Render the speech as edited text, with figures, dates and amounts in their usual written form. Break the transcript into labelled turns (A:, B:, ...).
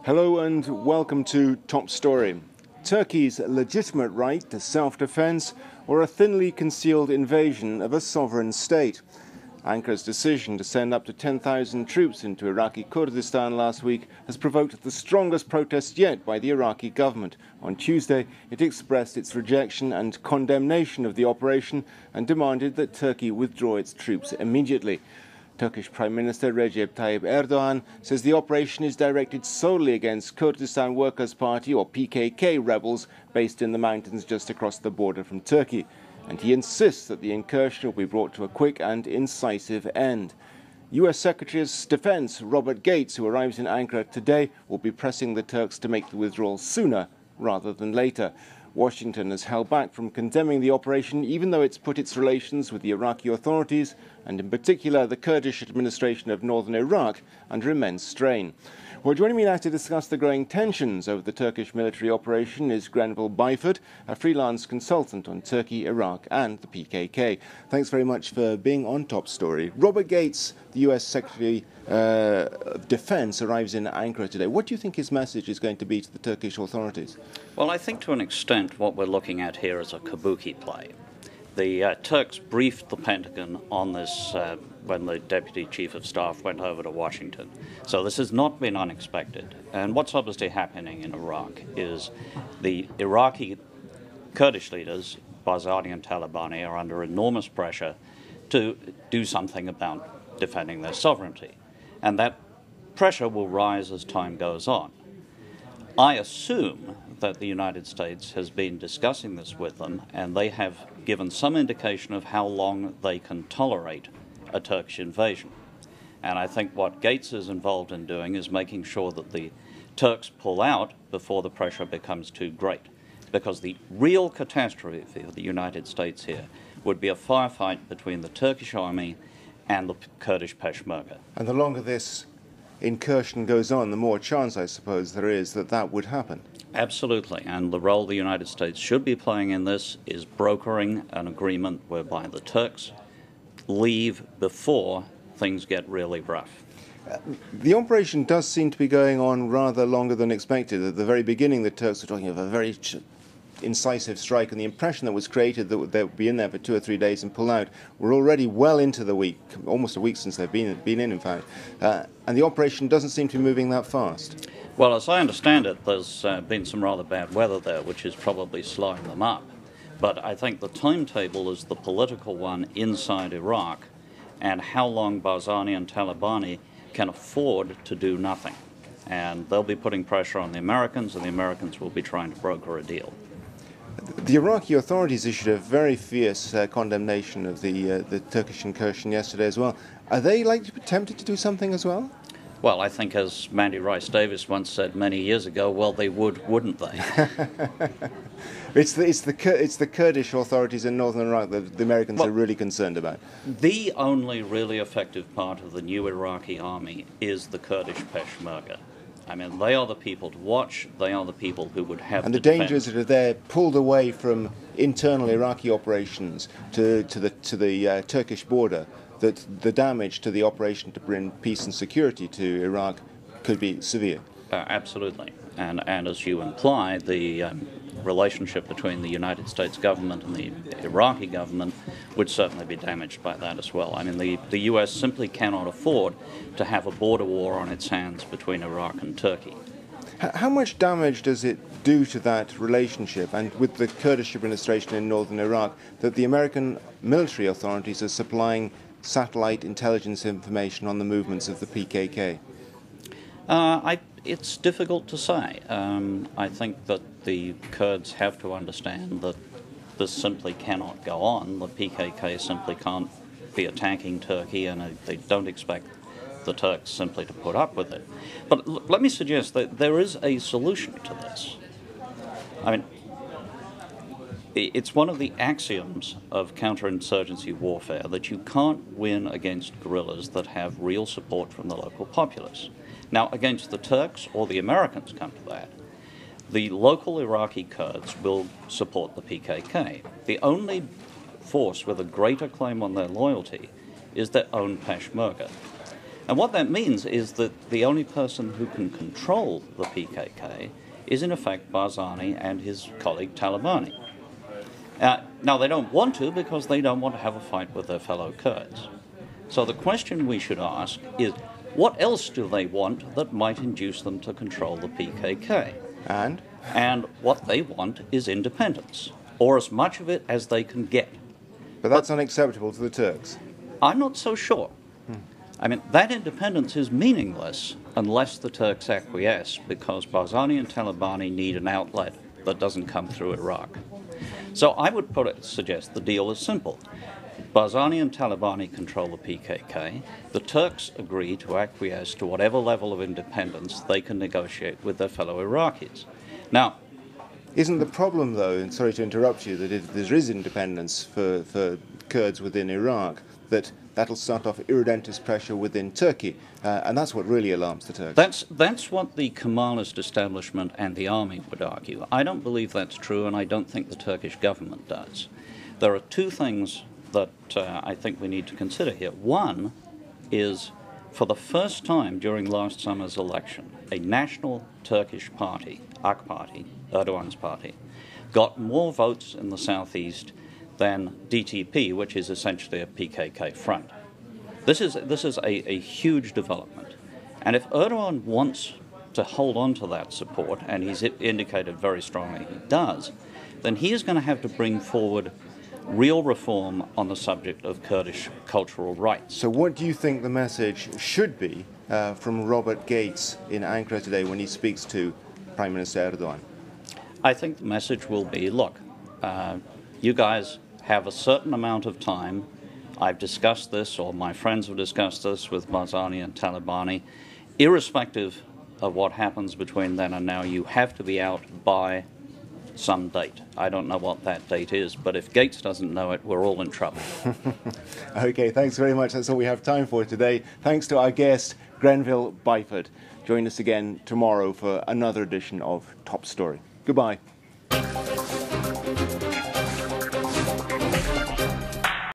A: Hello and welcome to Top Story. Turkey's legitimate right to self-defense or a thinly concealed invasion of a sovereign state. Ankara's decision to send up to 10,000 troops into Iraqi Kurdistan last week has provoked the strongest protests yet by the Iraqi government. On Tuesday, it expressed its rejection and condemnation of the operation and demanded that Turkey withdraw its troops immediately. Turkish Prime Minister Recep Tayyip Erdogan says the operation is directed solely against Kurdistan Workers' Party or PKK rebels based in the mountains just across the border from Turkey. And he insists that the incursion will be brought to a quick and incisive end. US Secretary of Defense Robert Gates, who arrives in Ankara today, will be pressing the Turks to make the withdrawal sooner rather than later. Washington has held back from condemning the operation, even though it's put its relations with the Iraqi authorities, and in particular the Kurdish administration of northern Iraq, under immense strain. Well, joining me now to discuss the growing tensions over the Turkish military operation is Grenville Byford, a freelance consultant on Turkey, Iraq and the PKK. Thanks very much for being on Top Story. Robert Gates, the US Secretary of Defense, arrives in Ankara today. What do you think his message is going to be to the Turkish authorities?
B: Well, I think to an extent what we're looking at here is a kabuki play. The Turks briefed the Pentagon on this when the Deputy Chief of Staff went over to Washington. So this has not been unexpected. And what's obviously happening in Iraq is the Iraqi Kurdish leaders, Barzani and Talabani, are under enormous pressure to do something about defending their sovereignty. And that pressure will rise as time goes on. I assume that the United States has been discussing this with them, and they have given some indication of how long they can tolerate a Turkish invasion. And I think what Gates is involved in doing is making sure that the Turks pull out before the pressure becomes too great. Because the real catastrophe for the United States here would be a firefight between the Turkish army and the Kurdish Peshmerga.
A: And the longer this incursion goes on, the more chance, I suppose, there is that that would happen.
B: Absolutely, and the role the United States should be playing in this is brokering an agreement whereby the Turks leave before things get really rough.
A: The operation does seem to be going on rather longer than expected. At the very beginning, the Turks were talking of a very incisive strike, and the impression that was created that they would be in there for 2 or 3 days and pull out. We're already well into the week, almost a week since they've been in fact, and the operation doesn't seem to be moving that fast.
B: Well, as I understand it, there's been some rather bad weather there, which is probably slowing them up. But I think the timetable is the political one inside Iraq, and how long Barzani and Talabani can afford to do nothing. And they'll be putting pressure on the Americans, and the Americans will be trying to broker a deal.
A: The Iraqi authorities issued a very fierce condemnation of the Turkish incursion yesterday as well. Are they likely to be tempted to do something as well?
B: Well, I think as Mandy Rice Davis once said many years ago, well, they would, wouldn't they?
A: It's the Kurdish authorities in northern Iraq that the Americans are really concerned about.
B: The only really effective part of the new Iraqi army is the Kurdish Peshmerga. I mean, they are the people to watch. They are the people who would have
A: and
B: to
A: the dangers that are there, pulled away from internal Iraqi operations to the Turkish border, that the damage to the operation to bring peace and security to Iraq could be severe.
B: Absolutely. And as you imply, the relationship between the United States government and the Iraqi government would certainly be damaged by that as well. I mean, the US simply cannot afford to have a border war on its hands between Iraq and Turkey.
A: How much damage does it do to that relationship and with the Kurdish administration in northern Iraq that the American military authorities are supplying satellite intelligence information on the movements of the PKK?
B: It's difficult to say. I think that the Kurds have to understand that this simply cannot go on. The PKK simply can't be attacking Turkey, and they don't expect the Turks simply to put up with it. But let me suggest that there is a solution to this. I mean, it's one of the axioms of counterinsurgency warfare that you can't win against guerrillas that have real support from the local populace. Now, against the Turks or the Americans, come to that, the local Iraqi Kurds will support the PKK. The only force with a greater claim on their loyalty is their own Peshmerga. And what that means is that the only person who can control the PKK is in effect Barzani and his colleague Talabani. Now they don't want to because they don't want to have a fight with their fellow Kurds. So the question we should ask is, what else do they want that might induce them to control the PKK? And what they want is independence, or as much of it as they can get.
A: But that's unacceptable to the Turks.
B: I'm not so sure. I mean, that independence is meaningless unless the Turks acquiesce, because Barzani and Talabani need an outlet that doesn't come through Iraq. So I would suggest the deal is simple. Barzani and Talabani control the PKK. The Turks agree to acquiesce to whatever level of independence they can negotiate with their fellow Iraqis. Now,
A: isn't the problem, though, and sorry to interrupt you, that if there is independence for Kurds within Iraq, that'll start off irredentist pressure within Turkey, and that's what really alarms the Turks.
B: That's what the Kemalist establishment and the army would argue. I don't believe that's true, and I don't think the Turkish government does. There are two things that I think we need to consider here. One is, for the first time during last summer's election, a national Turkish party, AK Party, Erdogan's party, got more votes in the southeast than DTP, which is essentially a PKK front. This is a huge development. And if Erdogan wants to hold on to that support, and he's indicated very strongly he does, then he is going to have to bring forward real reform on the subject of Kurdish cultural rights.
A: So what do you think the message should be from Robert Gates in Ankara today when he speaks to Prime Minister Erdogan?
B: I think the message will be, look, you guys have a certain amount of time. I've discussed this, or my friends have discussed this with Barzani and Talabani. Irrespective of what happens between then and now, you have to be out by some date. I don't know what that date is, but if Gates doesn't know it, we're all in trouble.
A: Okay, thanks very much. That's all we have time for today. Thanks to our guest, Grenville Byford. Join us again tomorrow for another edition of Top Story. Goodbye.